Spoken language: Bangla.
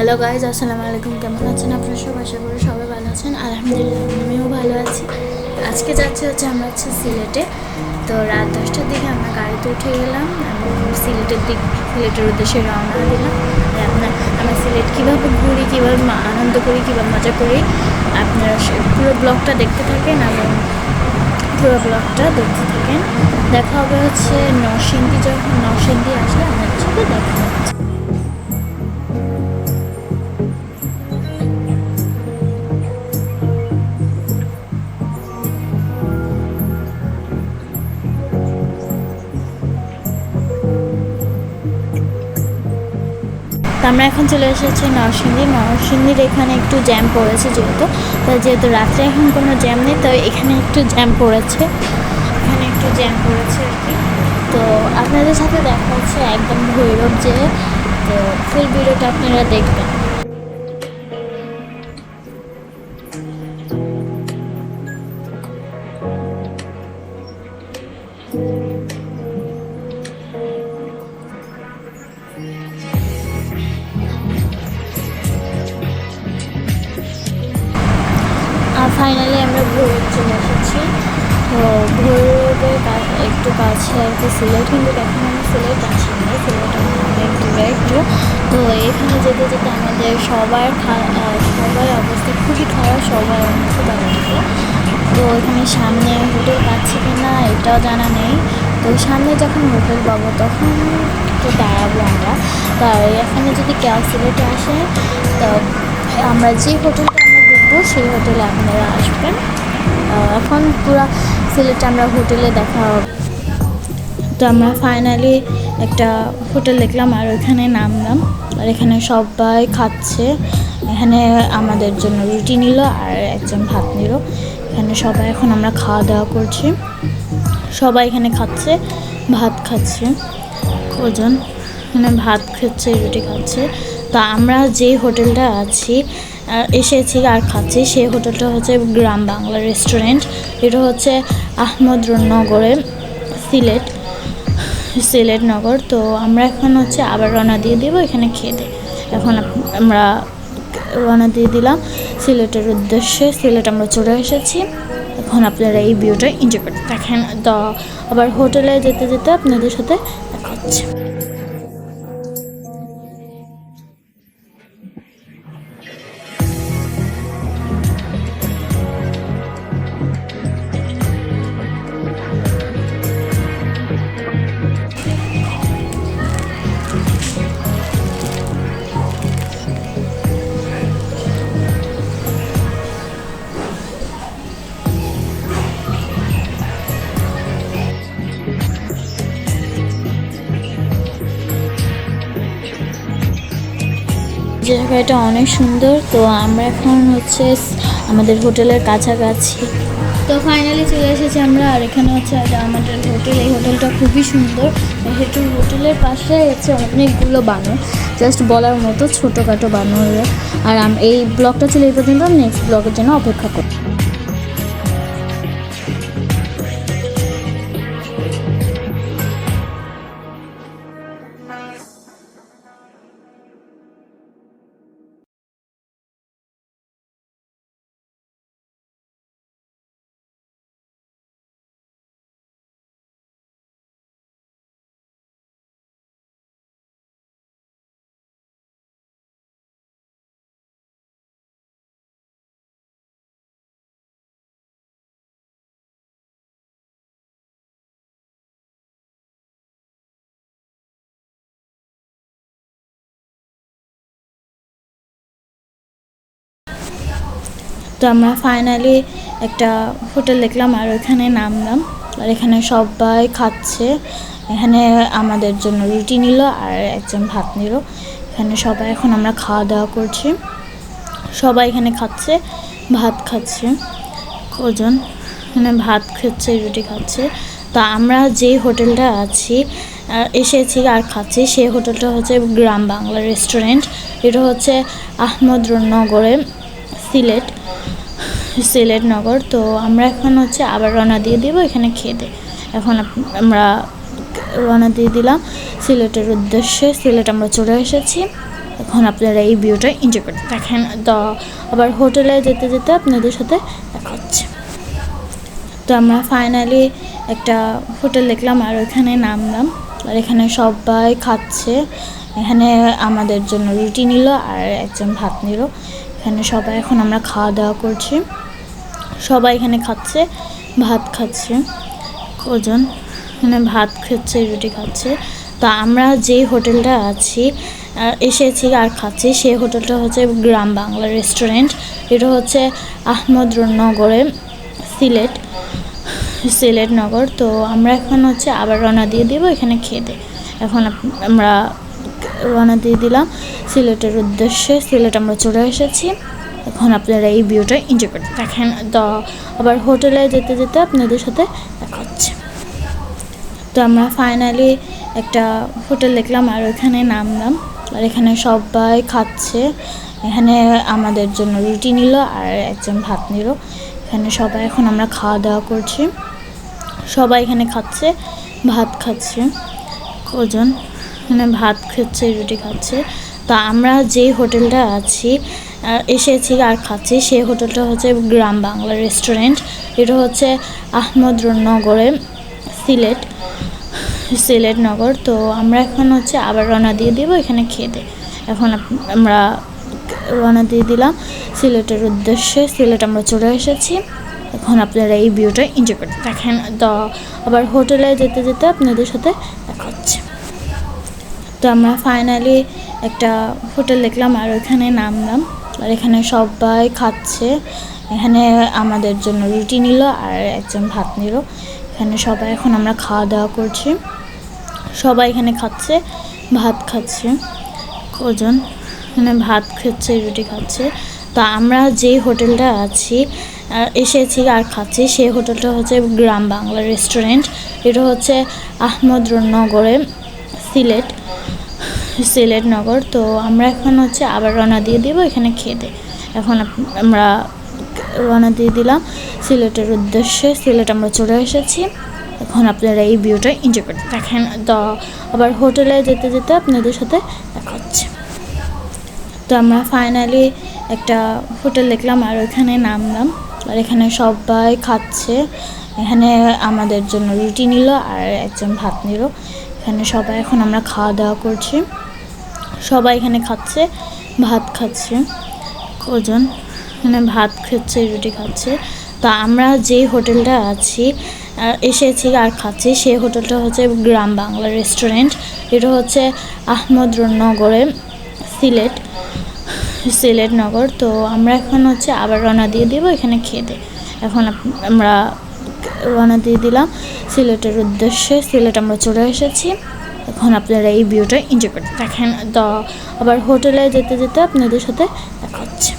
হ্যালো গাইজ, আসসালামু আলাইকুম। কেমন আছেন আপনারা সবাই? আশা করি সবাই ভালো আছেন। আলহামদুলিল্লাহ আমিও ভালো আছি। আজকে আমরা সিলেটে। তো রাত 10টার দিকে আমরা গাড়িতে উঠে গেলাম এবং সিলেটের উদ্দেশ্যে রওনা দিলাম। আর আমরা সিলেট কীভাবে ঘুরি, কীভাবে আনন্দ করি, কীভাবে মজা করি, আপনারা পুরো ব্লগটা দেখতে থাকেন এবং দেখা হবে হচ্ছে নরসিংদী আসলে আপনাদের সাথে দেখা হচ্ছে। তো আমরা এখন চলে এসেছি নরসিংদীর এখানে একটু জ্যাম পড়েছে, যেহেতু রাত্রে এখন কোনো জ্যাম নেই, তো এখানে একটু জ্যাম পড়েছে আর কি। তো আপনাদের সাথে দেখা হচ্ছে একদম ভৈরব যে, তো ফুল ভিডিওটা আপনারা দেখবেন। ফাইনালি আমরা ভৈরব চলে এসেছি। তো ভৈরবের একটু কাছে আর কি সিলেট, কিন্তু এখন আমি সিলেট আসিনি, সিলেট অনেক দূরে একটু। তো এখানে যেতে যেতে আমাদের সবার অবস্থা খুবই খারাপ, সবাই খুব লাগতো। তো এখানে সামনে হোটেল পাচ্ছি কি না এটাও জানা নেই। তো সামনে যখন হোটেল পাবো তখন তো দাঁড়াবো আমরা। তাই এখানে যদি কেউ সিলেটে আসে, তো আমরা যে হোটেলটা সেই হোটেলে আপনারা আসবেন। এখন পুরো সিলেটে আমরা হোটেলে দেখা হবে। তো আমরা ফাইনালি একটা হোটেল দেখলাম আর ওইখানে নামলাম। আর এখানে সবাই খাচ্ছে। এখানে আমাদের জন্য রুটি নিল আর একজন ভাত নিল। এখানে সবাই এখন আমরা খাওয়া দাওয়া করছি। সবাই এখানে খাচ্ছে, ভাত খাচ্ছে, কজন এখানে ভাত খাচ্ছে, রুটি খাচ্ছে। তো আমরা যে হোটেলটা এসেছি আর খাচ্ছি সেই হোটেলটা হচ্ছে গ্রাম বাংলা রেস্টুরেন্ট। এটা হচ্ছে আহমদনগরে, সিলেট নগর। তো আমরা এখন হচ্ছে আবার রওনা দিয়ে দেবো এখানে খেতে। এখন আমরা রওনা দিয়ে দিলাম সিলেটের উদ্দেশ্যে। সিলেট আমরা চলে এসেছি। এখন আপনারা এই ভিউটা এনজয় করতে থাকেন। তো আবার হোটেলে যেতে যেতে আপনাদের সাথে দেখা হচ্ছে। জায়গাটা অনেক সুন্দর। তো আমরা এখন হচ্ছে আমাদের হোটেলের কাছাকাছি। তো ফাইনালি চলে এসেছি আমরা। আর এখানে হচ্ছে আমাদের হোটেল, এই হোটেলটা খুবই সুন্দর। হোটেলের পাশে হচ্ছে অনেকগুলো বানর, জাস্ট বলার মতো ছোটোখাটো বানর। আর এই ব্লগটা ছিল এই পর্যন্ত। নেক্সট ব্লগের জন্য অপেক্ষা করি। তো আমরা ফাইনালি একটা হোটেল দেখলাম আর ওইখানে নামলাম। আর এখানে সবাই খাচ্ছে। এখানে আমাদের জন্য রুটি নিল আর একজন ভাত নিল। এখানে সবাই এখন আমরা খাওয়া দাওয়া করছি। সবাই এখানে খাচ্ছে, ভাত খাচ্ছে, কজন এখানে ভাত খাচ্ছে, রুটি খাচ্ছে। তো আমরা যে হোটেলটা এসেছি আর খাচ্ছি সেই হোটেলটা হচ্ছে গ্রাম বাংলা রেস্টুরেন্ট। এটা হচ্ছে আহমদনগরে, সিলেট নগর। তো আমরা এখন হচ্ছে আবার রওনা দিয়ে দেবো এখানে খেতে। এখন আমরা রওনা দিয়ে দিলাম সিলেটের উদ্দেশ্যে। সিলেট আমরা চলে এসেছি। এখন আপনারা এই ভিউটা এনজয় করতে দেখেন। তো আবার হোটেলে যেতে যেতে আপনাদের সাথে দেখা হচ্ছে। তো আমরা ফাইনালি একটা হোটেল দেখলাম আর ওইখানে নামলাম। আর এখানে সবাই খাচ্ছে। এখানে আমাদের জন্য রুটি নিল আর একজন ভাত নিল। এখানে সবাই এখন আমরা খাওয়া দাওয়া করছি। সবাই এখানে খাচ্ছে, ভাত খাচ্ছে। কজন এখানে ভাত খাচ্ছে, রুটি খাচ্ছে। তো আমরা যেই হোটেলটা এসেছি আর খাচ্ছি সেই হোটেলটা হচ্ছে গ্রাম বাংলা রেস্টুরেন্ট। এটা হচ্ছে আহমদনগরে, সিলেট নগর। তো আমরা এখন হচ্ছে আবার রওনা দিয়ে দিব এখানে খেতে। এখন আমরা রওনা দিয়ে দিলাম সিলেটের উদ্দেশ্যে। সিলেট আমরা চলে এসেছি। এখন আপনারা এই ভিউটা এনজয় করতে দেখেন। তো আবার হোটেলে যেতে যেতে আপনাদের সাথে দেখা হচ্ছে। তো আমরা ফাইনালি একটা হোটেল দেখলাম আর ওইখানে নামলাম। আর এখানে সবাই খাচ্ছে। এখানে আমাদের জন্য রুটি নিল আর একজন ভাত নিল। এখানে সবাই এখন আমরা খাওয়া দাওয়া করছি। সবাই এখানে খাচ্ছে, ভাত খাচ্ছে। কজন এখানে ভাত খাচ্ছে, রুটি খাচ্ছে। তো আমরা যেই হোটেলটা এসেছি আর খাচ্ছি সেই হোটেলটা হচ্ছে গ্রাম বাংলা রেস্টুরেন্ট। এটা হচ্ছে আহমদনগরে, সিলেট নগর। তো আমরা এখন হচ্ছে আবার রওনা দিয়ে দিব এখানে খেতে। এখন আমরা রওনা দিয়ে দিলাম সিলেটের উদ্দেশ্যে। সিলেট আমরা চলে এসেছি। এখন আপনারা এই ভিউটা এনজয় করতে দেখেন। তো আবার হোটেলে যেতে যেতে আপনাদের সাথে দেখা হচ্ছে। তো আমরা ফাইনালি একটা হোটেল দেখলাম আর ওইখানে নামলাম। আর এখানে সবাই খাচ্ছে। এখানে আমাদের জন্য রুটি নিল আর একজন ভাত নিল। এখানে সবাই এখন আমরা খাওয়া দাওয়া করছি। সবাই এখানে খাচ্ছে, ভাত খাচ্ছে। কজন এখানে ভাত খাচ্ছে, রুটি খাচ্ছে। তো আমরা যেই হোটেলটা এসেছি আর খাচ্ছি সেই হোটেলটা হচ্ছে গ্রাম বাংলা রেস্টুরেন্ট। এটা হচ্ছে আহমদনগরে, সিলেট নগর। তো আমরা এখন হচ্ছে আবার রওনা দিয়ে দিব এখানে খেতে। এখন আমরা রওনা দিয়ে দিলাম সিলেটের উদ্দেশ্যে। সিলেট আমরা চলে এসেছি। এখন আপনারা এই ভিউটা এনজয় করতে দেখেন। তো আবার হোটেলে যেতে যেতে আপনাদের সাথে দেখা হচ্ছে। তো আমরা ফাইনালি একটা হোটেল দেখলাম আর ওইখানে নামলাম। আর এখানে সবাই খাচ্ছে। এখানে আমাদের জন্য রুটি নিল আর একজন ভাত নিল। এখানে সবাই এখন আমরা খাওয়া দাওয়া করছি। সবাই এখানে খাচ্ছে, ভাত খাচ্ছে। কজন এখানে ভাত খাচ্ছে, রুটি খাচ্ছে। তো আমরা যেই হোটেলটা এসেছি আর খাচ্ছি সেই হোটেলটা হচ্ছে গ্রাম বাংলা রেস্টুরেন্ট। এটা হচ্ছে আহমদনগরে, সিলেট নগর। তো আমরা এখন হচ্ছে আবার রওনা দিয়ে দিব এখানে খেতে। এখন আমরা রওনা দিয়ে দিলাম সিলেটের উদ্দেশ্যে। সিলেট আমরা চলে এসেছি। এখন আপনারা এই ভিউটা এনজয় করতে দেখেন। তো আবার হোটেলে যেতে যেতে আপনাদের সাথে দেখা হচ্ছে।